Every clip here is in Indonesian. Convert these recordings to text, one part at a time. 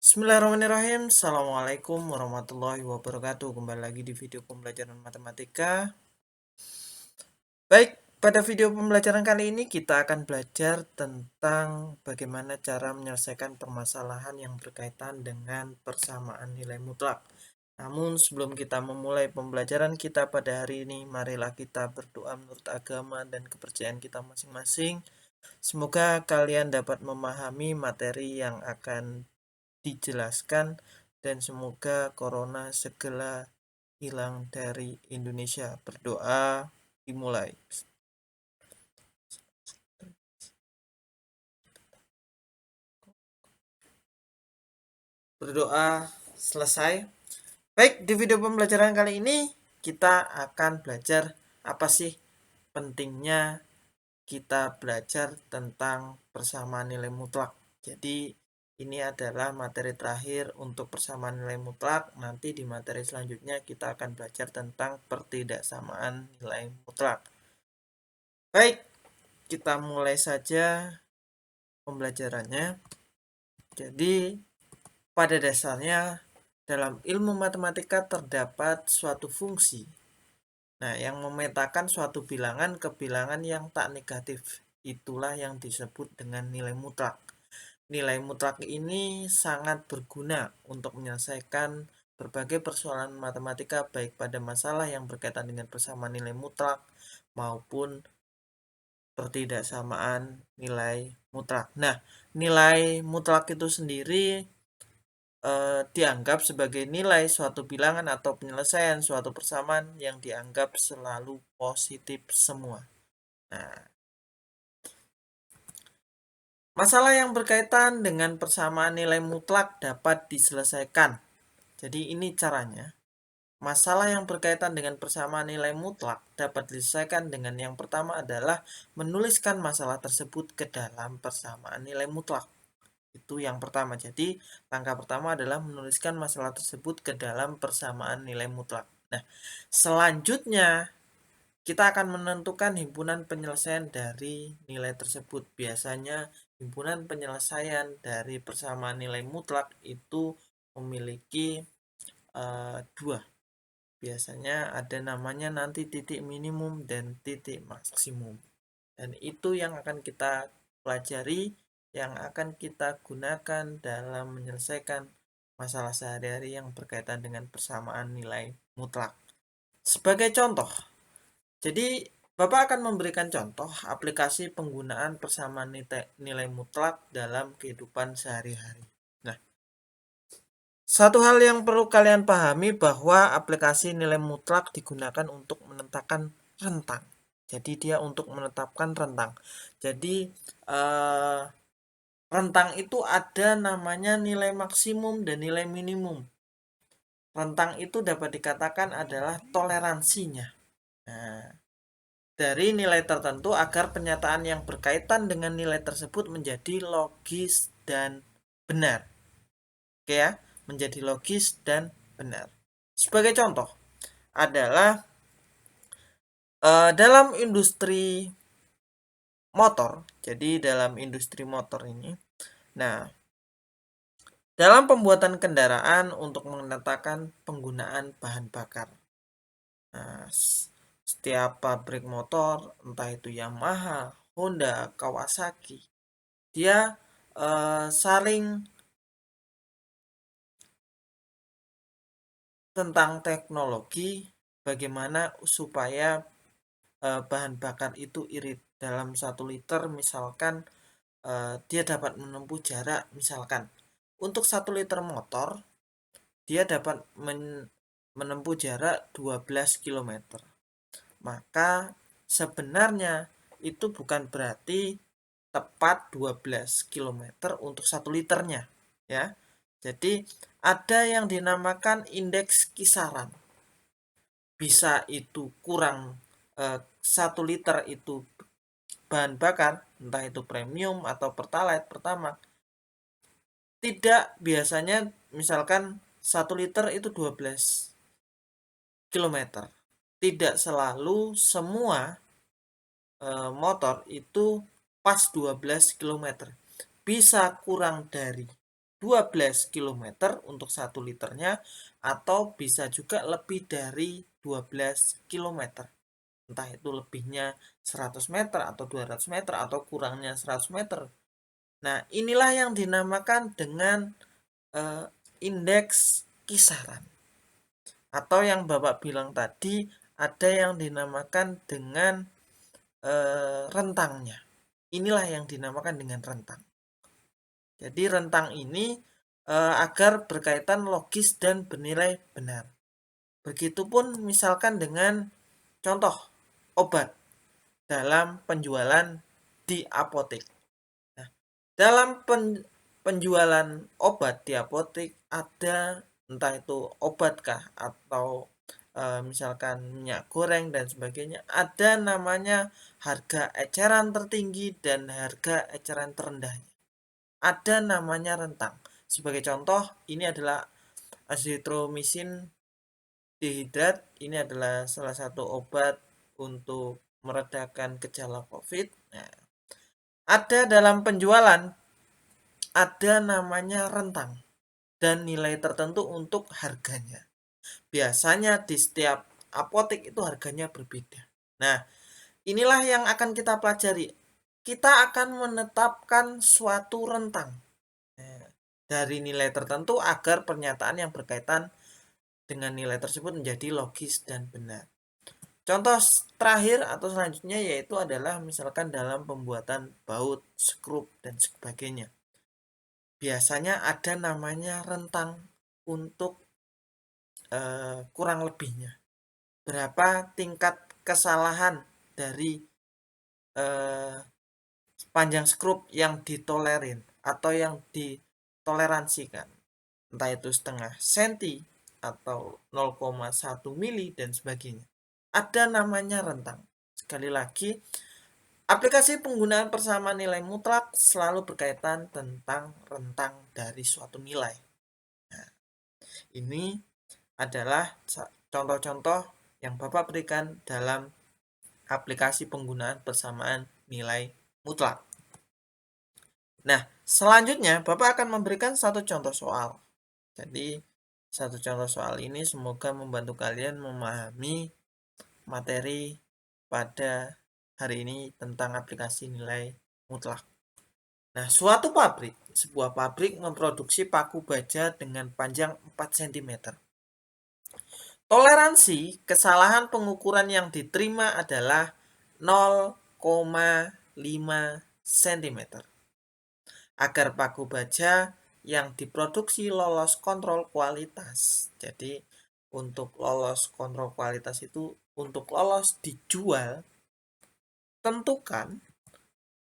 Bismillahirrahmanirrahim. Assalamualaikum warahmatullahi wabarakatuh. Kembali lagi di video pembelajaran matematika. Baik, pada video pembelajaran kali ini kita akan belajar tentang bagaimana cara menyelesaikan permasalahan yang berkaitan dengan persamaan nilai mutlak. Namun sebelum kita memulai pembelajaran kita pada hari ini, marilah kita berdoa menurut agama dan kepercayaan kita masing-masing. Semoga kalian dapat memahami materi yang akan dijelaskan dan semoga corona segera hilang dari Indonesia. Berdoa dimulai. Berdoa selesai. Baik, di video pembelajaran kali ini kita akan belajar apa sih pentingnya kita belajar tentang persamaan nilai mutlak. Jadi ini adalah materi terakhir untuk persamaan nilai mutlak. Nanti di materi selanjutnya kita akan belajar tentang pertidaksamaan nilai mutlak. Baik, kita mulai saja pembelajarannya. Jadi pada dasarnya dalam ilmu matematika terdapat suatu fungsi. Nah, yang memetakan suatu bilangan ke bilangan yang tak negatif. Itulah yang disebut dengan nilai mutlak. Nilai mutlak ini sangat berguna untuk menyelesaikan berbagai persoalan matematika baik pada masalah yang berkaitan dengan persamaan nilai mutlak maupun pertidaksamaan nilai mutlak. Nah, nilai mutlak itu sendiri dianggap sebagai nilai suatu bilangan atau penyelesaian suatu persamaan yang dianggap selalu positif semua. Nah, masalah yang berkaitan dengan persamaan nilai mutlak dapat diselesaikan. Jadi ini caranya. Masalah yang berkaitan dengan persamaan nilai mutlak dapat diselesaikan dengan yang pertama adalah menuliskan masalah tersebut ke dalam persamaan nilai mutlak. Itu yang pertama. Jadi, langkah pertama adalah menuliskan masalah tersebut ke dalam persamaan nilai mutlak. Nah, selanjutnya kita akan menentukan himpunan penyelesaian dari nilai tersebut. Biasanya himpunan penyelesaian dari persamaan nilai mutlak itu memiliki dua. Biasanya ada namanya nanti titik minimum dan titik maksimum. Dan itu yang akan kita pelajari, yang akan kita gunakan dalam menyelesaikan masalah sehari-hari yang berkaitan dengan persamaan nilai mutlak. Sebagai contoh, jadi Bapak akan memberikan contoh aplikasi penggunaan persamaan nilai mutlak dalam kehidupan sehari-hari. Nah, satu hal yang perlu kalian pahami bahwa aplikasi nilai mutlak digunakan untuk menentukan rentang. Jadi dia untuk menetapkan rentang. Jadi rentang itu ada namanya nilai maksimum dan nilai minimum. Rentang itu dapat dikatakan adalah toleransinya. Nah, dari nilai tertentu agar penyataan yang berkaitan dengan nilai tersebut menjadi logis dan benar. Oke ya, menjadi logis dan benar. Sebagai contoh adalah dalam industri motor. Jadi dalam industri motor ini, nah dalam pembuatan kendaraan untuk menetapkan penggunaan bahan bakar. Nah, setiap pabrik motor, entah itu Yamaha, Honda, Kawasaki, dia saling tentang teknologi bagaimana supaya bahan bakar itu irit. Dalam 1 liter misalkan dia dapat menempuh jarak, misalkan untuk 1 liter motor dia dapat menempuh jarak 12 km. Maka sebenarnya itu bukan berarti tepat 12 km untuk 1 liternya ya. Jadi ada yang dinamakan indeks kisaran. Bisa itu kurang 1 liter itu bahan bakar, entah itu premium atau pertalite, pertamax. Tidak, biasanya misalkan 1 liter itu 12 km. Tidak selalu semua motor itu pas 12 km. Bisa kurang dari 12 km untuk 1 liternya, atau bisa juga lebih dari 12 km. Entah itu lebihnya 100 meter atau 200 meter atau kurangnya 100 meter. Nah, inilah yang dinamakan dengan indeks kisaran. Atau yang Bapak bilang tadi, ada yang dinamakan dengan rentangnya. Inilah yang dinamakan dengan rentang. Jadi rentang ini agar berkaitan logis dan bernilai benar. Begitupun misalkan dengan contoh obat dalam penjualan di apotek. Nah, dalam penjualan obat di apotek ada entah itu obatkah atau misalkan minyak goreng dan sebagainya, ada namanya harga eceran tertinggi dan harga eceran terendahnya. Ada namanya rentang. Sebagai contoh, ini adalah azitromisin dihidrat. Ini adalah salah satu obat untuk meredakan gejala COVID. Nah, ada dalam penjualan, ada namanya rentang dan nilai tertentu untuk harganya. Biasanya di setiap apotek itu harganya berbeda. Nah, inilah yang akan kita pelajari. Kita akan menetapkan suatu rentang dari nilai tertentu agar pernyataan yang berkaitan dengan nilai tersebut menjadi logis dan benar. Contoh terakhir atau selanjutnya yaitu adalah misalkan dalam pembuatan baut, skrup, dan sebagainya. Biasanya ada namanya rentang untuk kurang lebihnya. Berapa tingkat kesalahan dari panjang skrup yang ditolerin atau yang ditoleransikan. Entah itu setengah senti atau 0,1 mili dan sebagainya. Ada namanya rentang. Sekali lagi, aplikasi penggunaan persamaan nilai mutlak selalu berkaitan tentang rentang dari suatu nilai. Nah, ini adalah contoh-contoh yang Bapak berikan dalam aplikasi penggunaan persamaan nilai mutlak. Nah, selanjutnya Bapak akan memberikan satu contoh soal. Jadi, satu contoh soal ini semoga membantu kalian memahami materi pada hari ini tentang aplikasi nilai mutlak. Nah, sebuah pabrik memproduksi paku baja dengan panjang 4 cm. Toleransi kesalahan pengukuran yang diterima adalah 0,5 cm. Agar paku baja yang diproduksi lolos kontrol kualitas. Jadi, untuk lolos kontrol kualitas itu, untuk lolos dijual, tentukan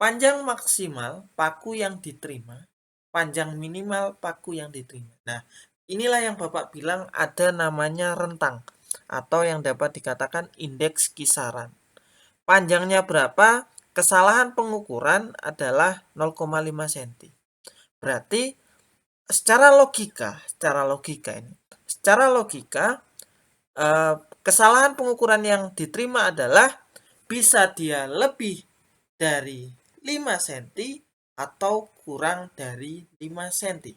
panjang maksimal paku yang diterima, panjang minimal paku yang diterima. Nah, inilah yang Bapak bilang ada namanya rentang atau yang dapat dikatakan indeks kisaran. Panjangnya berapa? Kesalahan pengukuran adalah 0,5 cm. Berarti secara logika kesalahan pengukuran yang diterima adalah bisa dia lebih dari 5 cm atau kurang dari 5 cm.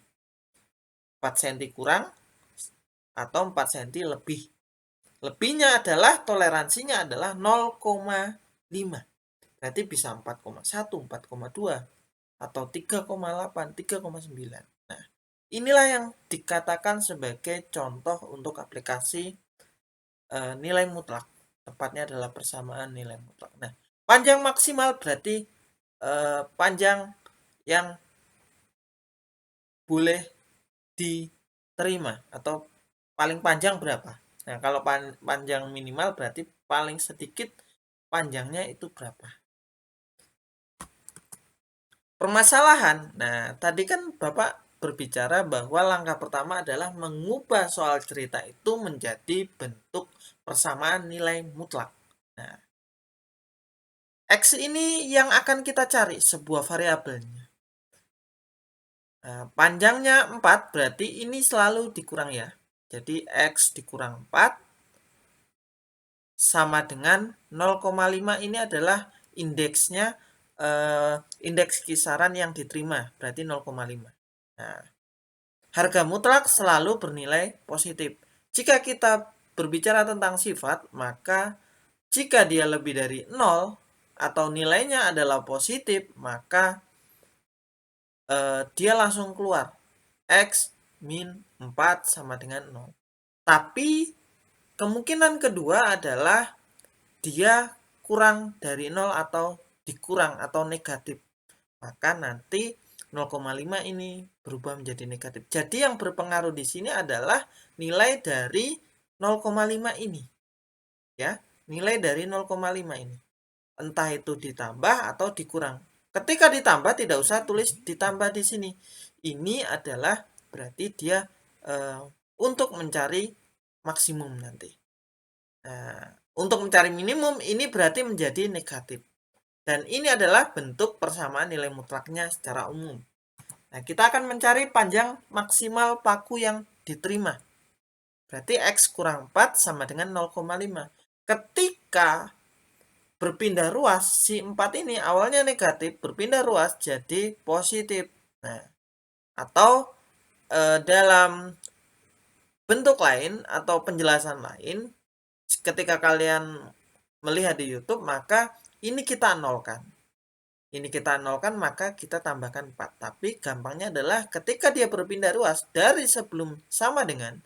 4 cm kurang atau 4 cm lebih. Lebihnya adalah toleransinya adalah 0,5. Berarti bisa 4,1, 4,2 atau 3,8, 3,9. Nah, inilah yang dikatakan sebagai contoh untuk aplikasi nilai mutlak. Tepatnya adalah persamaan nilai mutlak. Nah, panjang maksimal berarti panjang yang boleh diterima atau paling panjang berapa. Nah, kalau panjang minimal berarti paling sedikit panjangnya itu berapa. Permasalahan. Nah, tadi kan Bapak berbicara bahwa langkah pertama adalah mengubah soal cerita itu menjadi bentuk persamaan nilai mutlak. Nah, X ini yang akan kita cari sebuah variabelnya. Nah, panjangnya 4 berarti ini selalu dikurang ya. Jadi X dikurang 4 sama dengan 0,5 ini adalah indeksnya, indeks kisaran yang diterima, berarti 0,5. Nah, harga mutlak selalu bernilai positif. Jika kita berbicara tentang sifat, maka jika dia lebih dari 0 atau nilainya adalah positif, maka dia langsung keluar. X min 4 sama dengan 0. Tapi kemungkinan kedua adalah dia kurang dari 0 atau dikurang atau negatif. Maka nanti 0,5 ini berubah menjadi negatif. Jadi yang berpengaruh di sini adalah nilai dari 0,5 ini. Ya, nilai dari 0,5 ini. Entah itu ditambah atau dikurang. Ketika ditambah tidak usah tulis ditambah di sini. Ini adalah berarti dia untuk mencari maksimum nanti. Nah, untuk mencari minimum ini berarti menjadi negatif. Dan ini adalah bentuk persamaan nilai mutlaknya secara umum. Nah, kita akan mencari panjang maksimal paku yang diterima. Berarti X kurang 4 sama dengan 0,5. Ketika berpindah ruas, si 4 ini awalnya negatif, berpindah ruas jadi positif. Nah, atau dalam bentuk lain atau penjelasan lain, ketika kalian melihat di YouTube, maka ini kita nolkan. Ini kita nolkan, maka kita tambahkan 4. Tapi gampangnya adalah ketika dia berpindah ruas dari sebelum sama dengan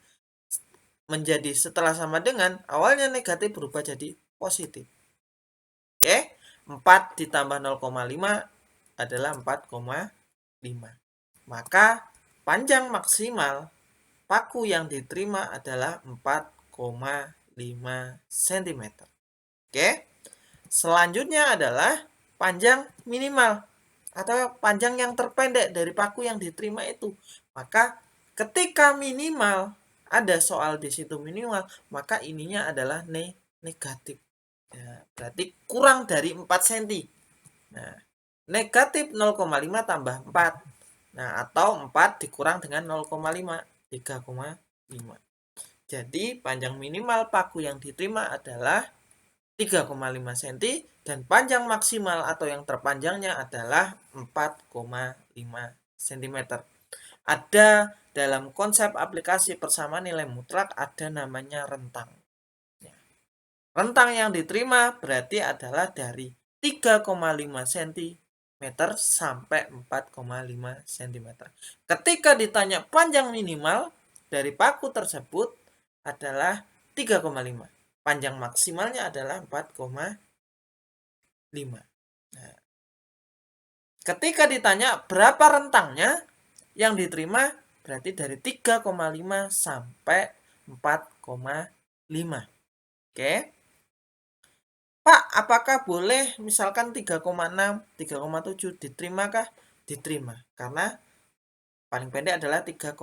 menjadi setelah sama dengan, awalnya negatif berubah jadi positif. Oke, 4 ditambah 0,5 adalah 4,5. Maka panjang maksimal paku yang diterima adalah 4,5 cm. Oke, selanjutnya adalah panjang minimal atau panjang yang terpendek dari paku yang diterima itu. Maka ketika minimal ada soal di situ minimal, maka ininya adalah negatif. Ya, berarti kurang dari 4 cm. Nah, negatif 0,5 tambah 4. Nah, atau 4 dikurang dengan 0,5, 3,5. Jadi, panjang minimal paku yang diterima adalah 3,5 cm dan panjang maksimal atau yang terpanjangnya adalah 4,5 cm. Ada dalam konsep aplikasi persamaan nilai mutlak ada namanya rentang. Rentang yang diterima berarti adalah dari 3,5 cm sampai 4,5 cm. Ketika ditanya panjang minimal dari paku tersebut adalah 3,5. Panjang maksimalnya adalah 4,5. Nah, ketika ditanya berapa rentangnya yang diterima berarti dari 3,5 sampai 4,5. Oke. Pak, apakah boleh misalkan 3,6, 3,7 diterimakah? Diterima, karena paling pendek adalah 3,5.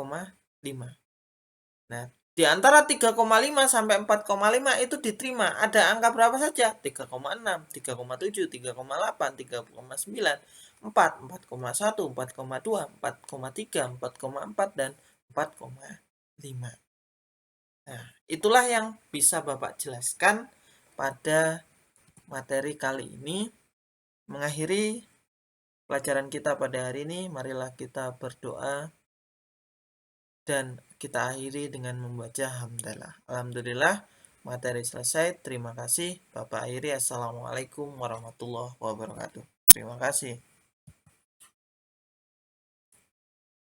Nah, di antara 3,5 sampai 4,5 itu diterima. Ada angka berapa saja? 3,6, 3,7, 3,8, 3,9, 4, 4,1, 4,2, 4,3, 4,4, dan 4,5. Nah, itulah yang bisa Bapak jelaskan pada materi kali ini. Mengakhiri pelajaran kita pada hari ini, marilah kita berdoa dan kita akhiri dengan membaca hamdalah. Alhamdulillah, materi selesai. Terima kasih. Bapak akhiri. Assalamualaikum warahmatullahi wabarakatuh. Terima kasih.